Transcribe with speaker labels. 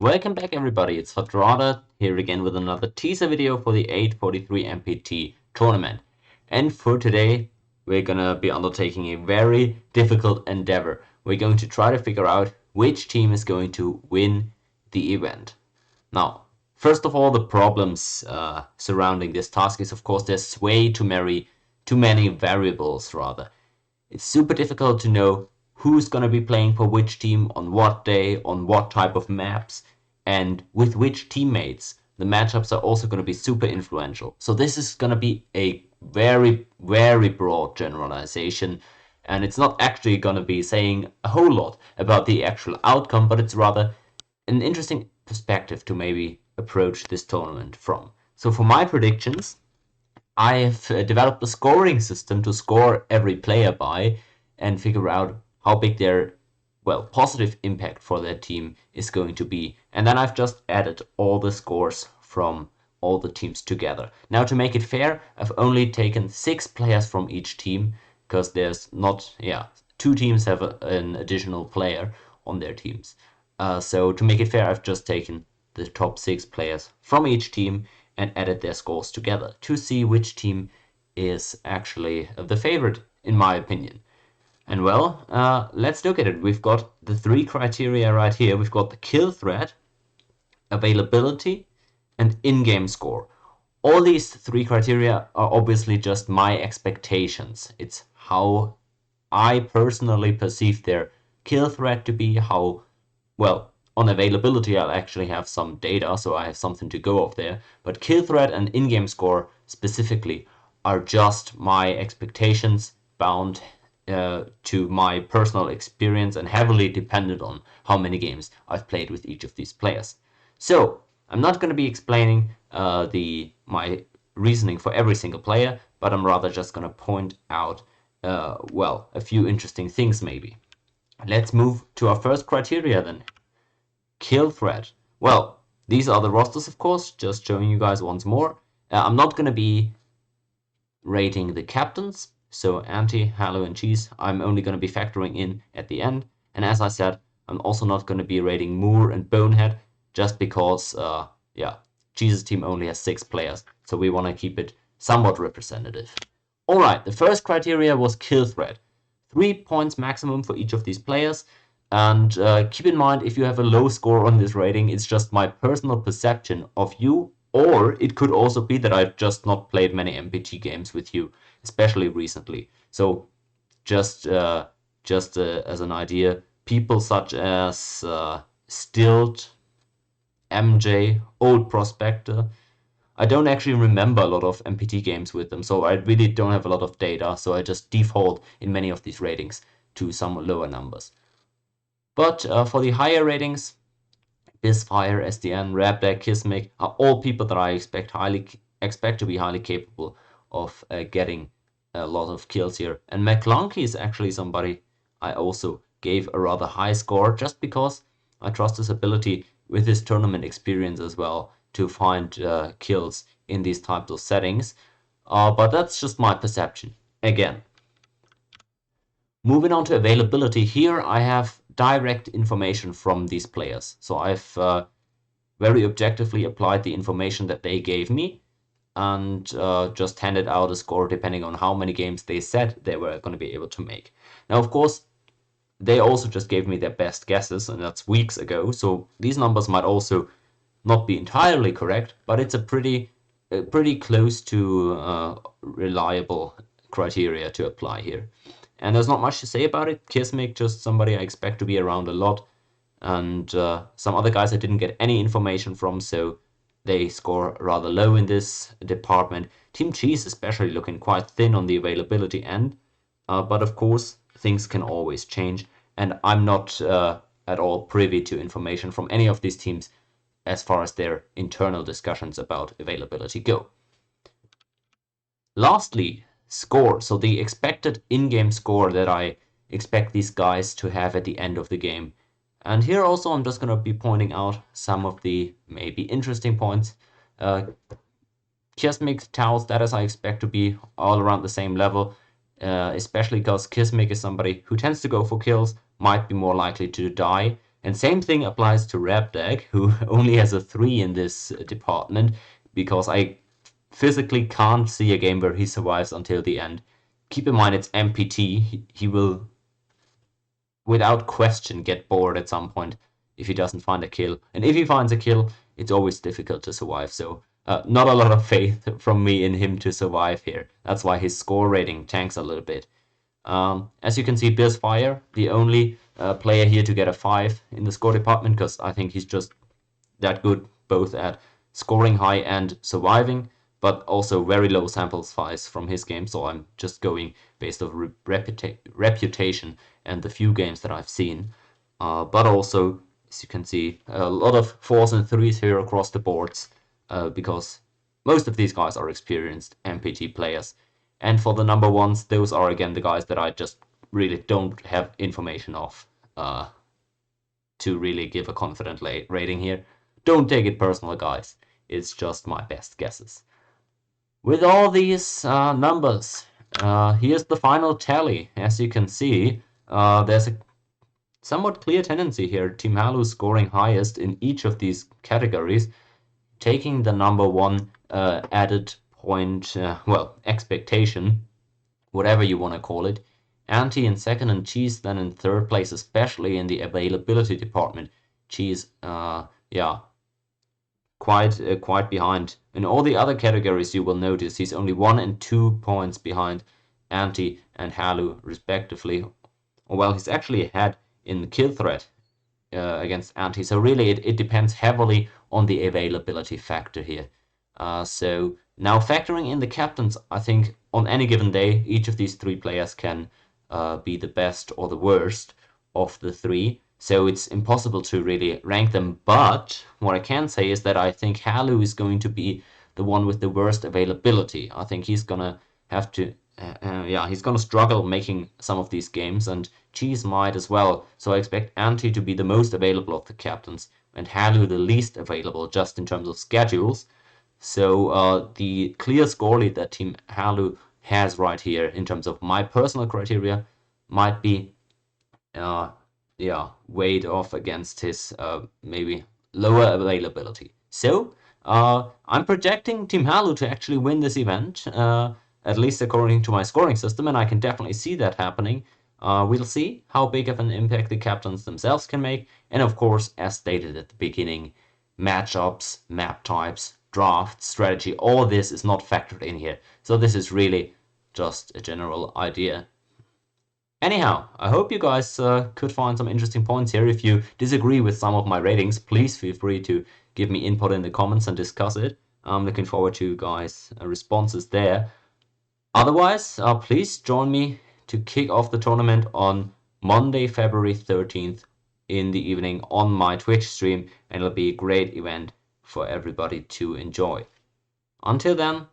Speaker 1: Welcome back everybody, it's Hotrada here again with another teaser video for the 843 MPT tournament. And for today, we're gonna be undertaking a very difficult endeavor. We're going to try to figure out which team is going to win the event. Now, first of all, the problems surrounding this task is, of course, there's way too many variables rather. It's super difficult to know who's going to be playing for which team, on what day, on what type of maps, and with which teammates. The matchups are also going to be super influential. So this is going to be a very, very broad generalization, and it's not actually going to be saying a whole lot about the actual outcome, but it's rather an interesting perspective to maybe approach this tournament from. So for my predictions, I have developed a scoring system to score every player by and figure out how big their positive impact for their team is going to be. And then I've just added all the scores from all the teams together. Now to make it fair, I've only taken 6 players from each team because there's not, 2 teams have an additional player on their teams. So to make it fair, I've just taken the top 6 players from each team and added their scores together to see which team is actually the favorite, in my opinion. And let's look at it. We've got the 3 criteria right here. We've got the kill threat, availability, and in-game score. All these 3 criteria are obviously just my expectations. It's how I personally perceive their kill threat to be, how, on availability, I'll actually have some data, so I have something to go off there. But kill threat and in-game score specifically are just my expectations bound to my personal experience and heavily dependent on how many games I've played with each of these players. So I'm not going to be explaining my reasoning for every single player, but I'm rather just going to point out a few interesting things maybe. Let's move to our first criteria then. Kill threat. Well, these are the rosters, of course, just showing you guys once more. I'm not going to be rating the captains, so Anti, Hallow, and Cheese, I'm only going to be factoring in at the end. And as I said, I'm also not going to be rating Moore and Bonehead, just because, Cheese's team only has 6 players, so we want to keep it somewhat representative. Alright, the first criteria was kill threat. 3 points maximum for each of these players. And keep in mind, if you have a low score on this rating, it's just my personal perception of you, or it could also be that I've just not played many MPT games with you, especially recently. So just as an idea, people such as Stilt, MJ, Old Prospector, I don't actually remember a lot of MPT games with them, so I really don't have a lot of data, so I just default in many of these ratings to some lower numbers. But for the higher ratings, Bizfire, SDN, Rabdak, Kismic are all people that I expect to be highly capable of getting a lot of kills here. And McClunky is actually somebody I also gave a rather high score, just because I trust his ability with his tournament experience as well to find kills in these types of settings. But that's just my perception. Again, moving on to availability, here I have direct information from these players. So I've very objectively applied the information that they gave me and just handed out a score depending on how many games they said they were going to be able to make. Now, of course, they also just gave me their best guesses, and that's weeks ago, so these numbers might also not be entirely correct, but it's a pretty close to reliable criteria to apply here. And there's not much to say about it. Kismic, just somebody I expect to be around a lot. And some other guys I didn't get any information from, so they score rather low in this department. Team Cheese especially looking quite thin on the availability end. But of course, things can always change. And I'm not at all privy to information from any of these teams as far as their internal discussions about availability go. Lastly, score. So the expected in-game score that I expect these guys to have at the end of the game. And here also I'm just going to be pointing out some of the maybe interesting points. Kismic, Tau status I expect to be all around the same level, especially because Kismic is somebody who tends to go for kills, might be more likely to die, And same thing applies to Rabdag, who only has a 3 in this department, because I physically can't see a game where he survives until the end. Keep in mind it's MPT, he will without question get bored at some point if he doesn't find a kill. And if he finds a kill, it's always difficult to survive. So not a lot of faith from me in him to survive here. That's why his score rating tanks a little bit. As you can see, Beer's Fire, the only player here to get a 5 in the score department, because I think he's just that good both at scoring high and surviving, but also very low sample size from his game, so I'm just going based on reputation and the few games that I've seen. But also, as you can see, a lot of 4s and 3s here across the boards, because most of these guys are experienced MPT players. And for the number 1s, those are again the guys that I just really don't have information of to really give a confident rating here. Don't take it personal, guys. It's just my best guesses. With all these numbers, here's the final tally. As you can see, there's a somewhat clear tendency here. Team Halu scoring highest in each of these categories, taking the number 1 added point, well, expectation, whatever you want to call it. Anti in second and Cheese then in third place, especially in the availability department. Cheese, yeah, quite behind. In all the other categories, you will notice he's only 1 and 2 points behind Anti and Halu, respectively. Well, he's actually ahead in kill threat against Anti. So really, it depends heavily on the availability factor here. So now factoring in the captains, I think on any given day, each of these 3 players can be the best or the worst of the 3. So it's impossible to really rank them. But what I can say is that I think Halu is going to be the one with the worst availability. I think he's gonna have to, yeah, he's gonna struggle making some of these games, and Cheese might as well. So I expect Anti to be the most available of the captains, and Halu the least available, just in terms of schedules. So the clear score lead that Team Halu has right here, in terms of my personal criteria, might be yeah, weighed off against his maybe lower availability. So I'm projecting Team Halu to actually win this event, at least according to my scoring system, and I can definitely see that happening. We'll see how big of an impact the captains themselves can make, and of course, as stated at the beginning, matchups, map types, draft, strategy, all this is not factored in here. So this is really just a general idea. Anyhow, I hope you guys could find some interesting points here. If you disagree with some of my ratings, please feel free to give me input in the comments and discuss it. I'm looking forward to guys' responses there. Otherwise, please join me to kick off the tournament on Monday, February 13th in the evening on my Twitch stream, and it'll be a great event for everybody to enjoy. Until then,